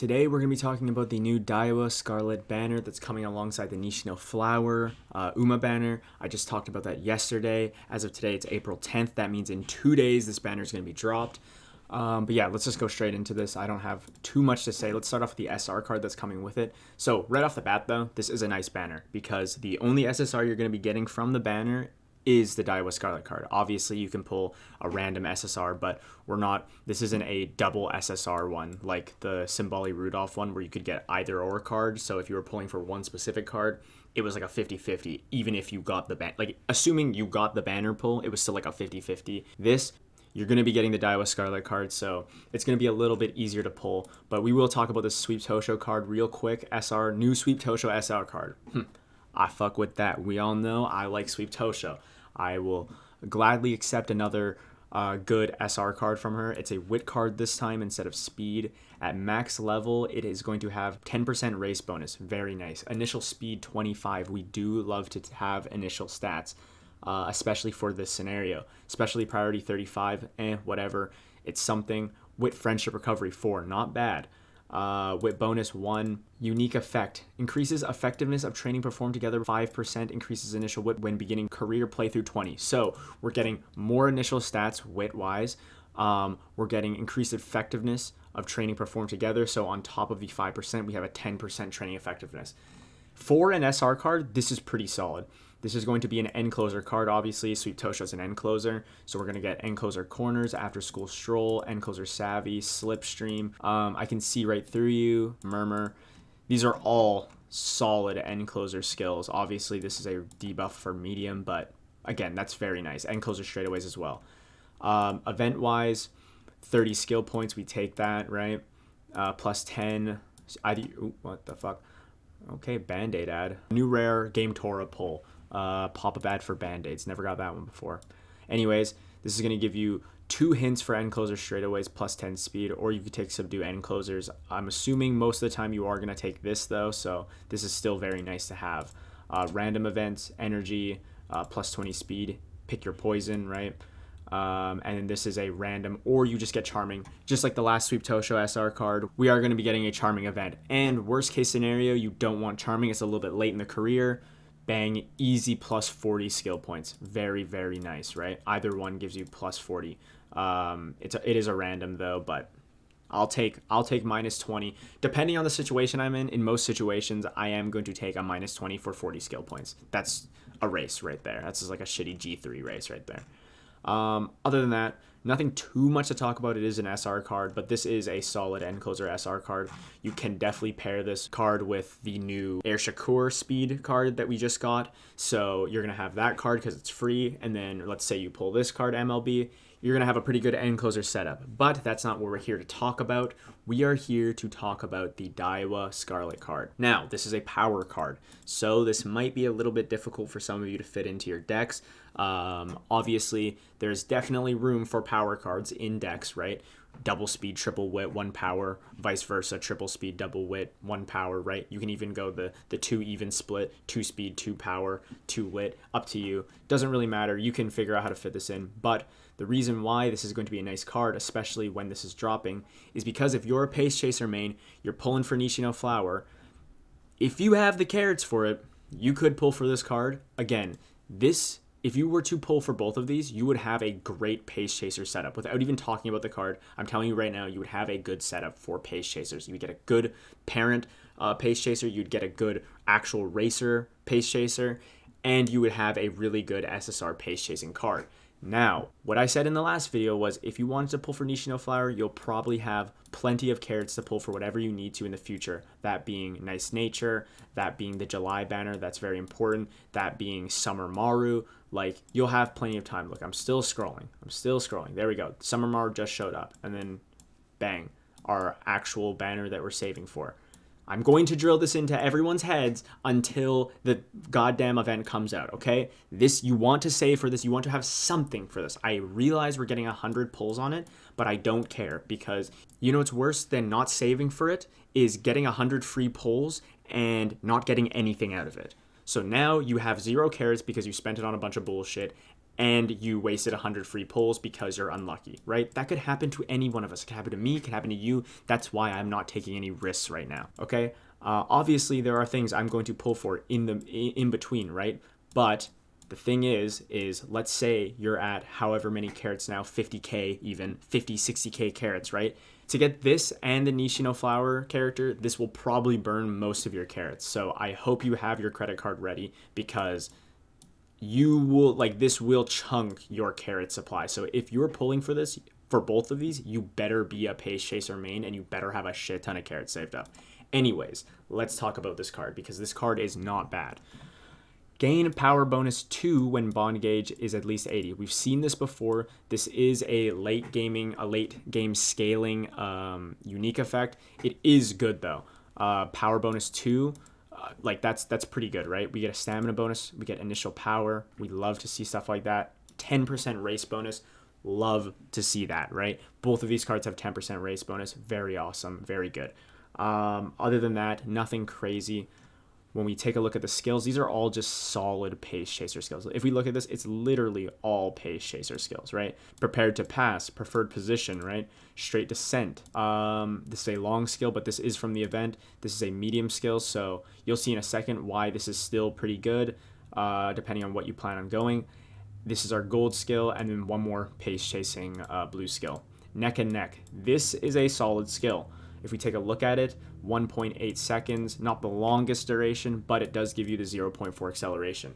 Today we're going to be talking about the new Daiwa Scarlet banner that's coming alongside the Nishino Flower Uma banner. I just talked about that yesterday. As of today, it's April 10th. That means in 2 days this banner is going to be dropped. But yeah, let's just go straight into this. I don't have too much to say. Let's start off with the SR card that's coming with it. So right off the bat though, this is a nice banner because the only SSR you're going to be getting from the banner is the Daiwa Scarlet card. Obviously, you can pull a random SSR, but this isn't a double SSR one like the Symboli Rudolph one where you could get either or card. So if you were pulling for one specific card, it was like a 50-50, even if you got the assuming you got the banner pull, it was still like a 50-50. This, you're going to be getting the Daiwa Scarlet card, so it's going to be a little bit easier to pull, but we will talk about the Sweep Tosho card real quick. New Sweep Tosho SR card. I fuck with that. We all know I like Sweep Tosho. I will gladly accept another good SR card from her. It's a wit card this time instead of speed. At max level, it is going to have 10% race bonus. Very nice. Initial speed 25. We do love to have initial stats, especially for this scenario. Especially priority 35, whatever. It's something. Wit friendship recovery 4, not bad. Wit bonus 1, unique effect, increases effectiveness of training performed together 5%, increases initial wit when beginning career playthrough 20. So we're getting more initial stats wit wise. We're getting increased effectiveness of training performed together. So on top of the 5%, we have a 10% training effectiveness. For an SR card, this is pretty solid. This is going to be an end closer card, obviously. Sweep Tosho is an end closer. So we're going to get end closer corners, after school stroll, end closer savvy, slipstream. I can see right through you, murmur. These are all solid end closer skills. Obviously, this is a debuff for medium, but again, that's very nice. End closer straightaways as well. Event wise, 30 skill points. We take that, right? Plus 10. What the fuck? Okay, Band-Aid ad. New rare Game Tora pull. Pop-up ad for Band-Aids. Never got that one before. Anyways, this is going to give you 2 hints for end closers straightaways plus 10 speed, or you could take subdue end closers. I'm assuming most of the time you are going to take this though, so this is still very nice to have. Random events, energy, plus 20 speed. Pick your poison, right? And then this is a random, or you just get charming. Just like the last Sweep Tosho SR card, we are going to be getting a charming event. And worst case scenario, you don't want charming. It's a little bit late in the career. Bang, easy plus 40 skill points. Very, very nice, right? Either one gives you plus 40. It is a random though, but I'll take minus 20. Depending on the situation I'm in most situations, I am going to take a minus 20 for 40 skill points. That's a race right there. That's just like a shitty G3 race right there. Other than that, nothing too much to talk about. It is an SR card, but this is a solid end closer SR card. You can definitely pair this card with the new Air Shakur speed card that we just got. So you're going to have that card because it's free. And then let's say you pull this card MLB, you're going to have a pretty good end closer setup. But that's not what we're here to talk about. We are here to talk about the Daiwa Scarlet card. Now, this is a power card, so this might be a little bit difficult for some of you to fit into your decks. Obviously, there's definitely room for power cards in decks, right? Double speed, triple wit, 1 power, vice versa, triple speed, double wit, 1 power, right? You can even go the 2 even split, 2 speed, 2 power, 2 wit, up to you. Doesn't really matter. You can figure out how to fit this in, but the reason why this is going to be a nice card, especially when this is dropping, is because if you're a Pace Chaser main, you're pulling for Nishino Flower, if you have the carrots for it, you could pull for this card. Again, if you were to pull for both of these, you would have a great Pace Chaser setup. Without even talking about the card, I'm telling you right now, you would have a good setup for Pace Chasers. You would get a good parent Pace Chaser, you'd get a good actual racer Pace Chaser, and you would have a really good SSR Pace Chasing card. Now, what I said in the last video was if you wanted to pull for Nishino Flower, you'll probably have plenty of carrots to pull for whatever you need to in the future. That being Nice Nature, that being the July banner, that's very important, that being Summer Maru. Like, you'll have plenty of time. Look, I'm still scrolling. There we go. Summer Maru just showed up. And then, bang, our actual banner that we're saving for. I'm going to drill this into everyone's heads until the goddamn event comes out, okay? You want to save for this. You want to have something for this. I realize we're getting 100 pulls on it, but I don't care because you know what's worse than not saving for it is getting 100 free pulls and not getting anything out of it. So now you have 0 carrots because you spent it on a bunch of bullshit, and you wasted 100 free pulls because you're unlucky, right? That could happen to any one of us. It could happen to me, it could happen to you. That's why I'm not taking any risks right now, okay? Obviously, there are things I'm going to pull for in between, right? But the thing is let's say you're at however many carats now, 50k even, 50, 60k carats, right? To get this and the Nishino flower character, this will probably burn most of your carats. So I hope you have your credit card ready, because you will, like, this will chunk your carrot supply. So if you're pulling for this, for both of these, you better be a Pace Chaser main and you better have a shit ton of carrots saved up. Anyways, let's talk about this card, because this card is not bad. Gain power bonus 2 when bond gauge is at least 80. We've seen this before. This is a late game scaling unique effect. It is good though. Power bonus 2, like that's pretty good, right? We get a stamina bonus, we get initial power. We love to see stuff like that. 10% race bonus. Love to see that, right? Both of these cards have 10% race bonus. Very awesome, very good. Other than that, nothing crazy. When we take a look at the skills, these are all just solid Pace Chaser skills. If we look at this, it's literally all Pace Chaser skills, right? Prepared to pass, preferred position, right? Straight descent. This is a long skill, but this is from the event. This is a medium skill, so you'll see in a second why this is still pretty good, depending on what you plan on going. This is our gold skill, and then one more Pace Chasing blue skill. Neck and neck. This is a solid skill. If we take a look at it, 1.8 seconds, not the longest duration, but it does give you the 0.4 acceleration.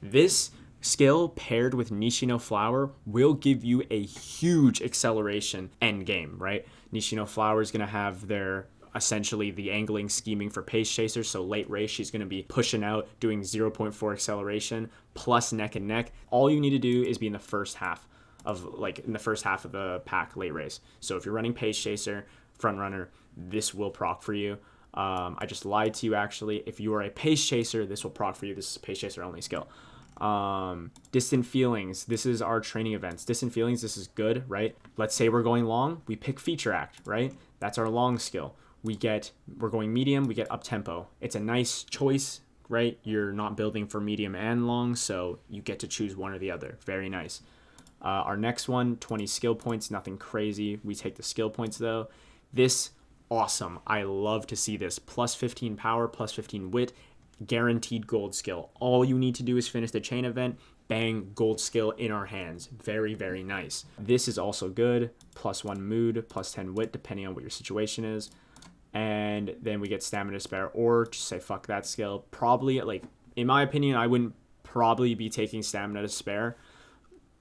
This skill paired with Nishino Flower will give you a huge acceleration end game, right? Nishino Flower is going to have their, essentially the angling scheming for Pace Chaser, so late race she's going to be pushing out, doing 0.4 acceleration plus neck and neck. All you need to do is be in the first half of the pack late race. So if you're running Pace Chaser, front runner, this will proc for you. I just lied to you, actually. If you are a Pace Chaser, this will proc for you. This is a Pace Chaser only skill. Distant Feelings. This is our training events. Distant Feelings, this is good, right? Let's say we're going long, we pick Feature Act, right? That's our long skill. We're going medium, we get up tempo. It's a nice choice, right? You're not building for medium and long, so you get to choose one or the other. Very nice. Our next one, 20 skill points, nothing crazy. We take the skill points though. This, awesome. I love to see this. Plus 15 power, plus 15 wit, guaranteed gold skill. All you need to do is finish the chain event, bang, gold skill in our hands. Very, very nice. This is also good. Plus 1 mood, plus 10 wit, depending on what your situation is. And then we get stamina to spare, or just say fuck that skill. Probably, like, in my opinion, I wouldn't probably be taking stamina to spare.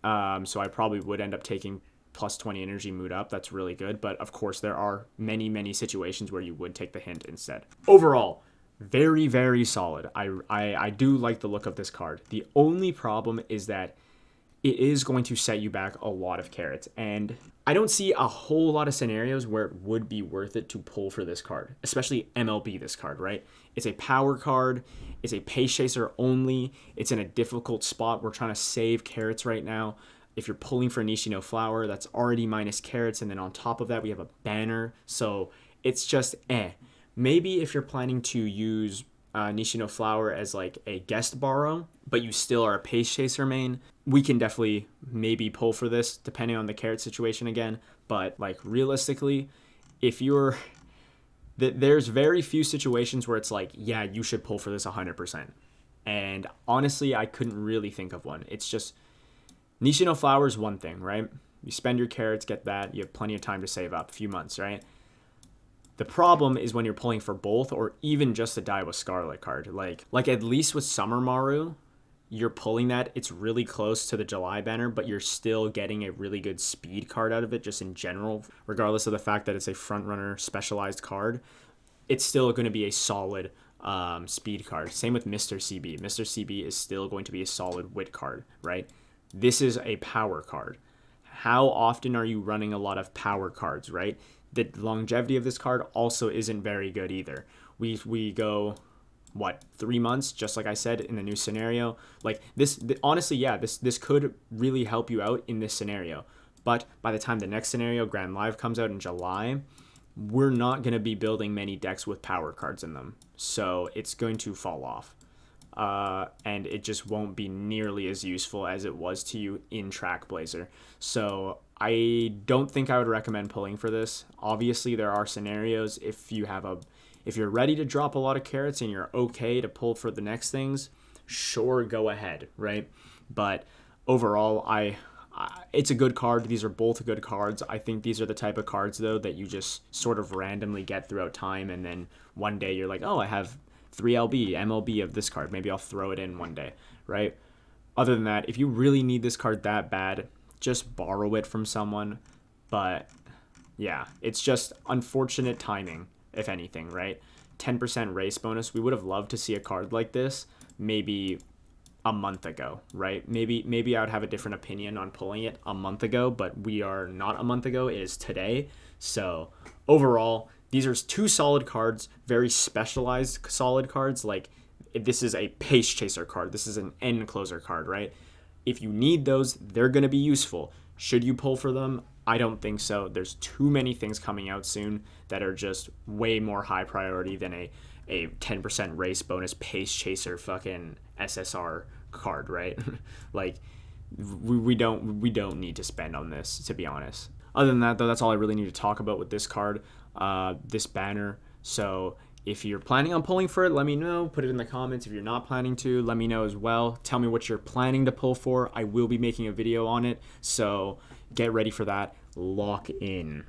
So I probably would end up taking plus 20 energy mood up. That's really good. But of course, there are many situations where you would take the hint instead. Overall, very, very solid. I do like the look of this card. The only problem is that it is going to set you back a lot of carats. And I don't see a whole lot of scenarios where it would be worth it to pull for this card, especially MLB this card, right? It's a power card. It's a Pace Chaser only. It's in a difficult spot. We're trying to save carats right now. If you're pulling for Nishino Flower, that's already minus carats. And then on top of that, we have a banner. So it's just Maybe if you're planning to use Nishino Flower as like a guest borrow, but you still are a Pace Chaser main, we can definitely maybe pull for this depending on the carrot situation again. But like realistically, if you're there's very few situations where it's like, yeah, you should pull for this 100%. And honestly, I couldn't really think of one. It's just Nishino Flower is one thing, right? You spend your carrots, get that. You have plenty of time to save up, a few months, right? The problem is when you're pulling for both, or even just the Daiwa Scarlet card. Like at least with Summer Maru, you're pulling that. It's really close to the July banner, but you're still getting a really good speed card out of it just in general. Regardless of the fact that it's a front runner specialized card, it's still going to be a solid speed card. Same with Mr. CB. Mr. CB is still going to be a solid wit card, right? This is a power card. How often are you running a lot of power cards, right? The longevity of this card also isn't very good either. We go, 3 months, just like I said, in the new scenario. Like this, honestly, yeah, this could really help you out in this scenario. But by the time the next scenario, Grand Live, comes out in July, we're not going to be building many decks with power cards in them. So it's going to fall off. and it just won't be nearly as useful as it was to you in Track Blazer. So I don't think I would recommend pulling for this. Obviously, there are scenarios if you're ready to drop a lot of carrots and you're okay to pull for the next things, sure, go ahead, right? But overall, it's a good card. These are both good cards. I think these are the type of cards, though, that you just sort of randomly get throughout time, and then one day you're like, oh, I have 3LB, MLB of this card. Maybe I'll throw it in one day, right? Other than that, if you really need this card that bad, just borrow it from someone. But yeah, it's just unfortunate timing, if anything, right? 10% race bonus. We would have loved to see a card like this maybe a month ago, right? Maybe I would have a different opinion on pulling it a month ago, but we are not a month ago. It is today. So overall, these are two solid cards, very specialized solid cards. Like, this is a pace chaser card. This is an end closer card, right? If you need those, they're going to be useful. Should you pull for them? I don't think so. There's too many things coming out soon that are just way more high priority than a 10% race bonus pace chaser fucking SSR card, right? Like, we don't need to spend on this, to be honest. Other than that, though, that's all I really need to talk about with this card, this banner. So if you're planning on pulling for it, let me know. Put it in the comments. If you're not planning to, let me know as well. Tell me what you're planning to pull for. I will be making a video on it, so get ready for that. Lock in.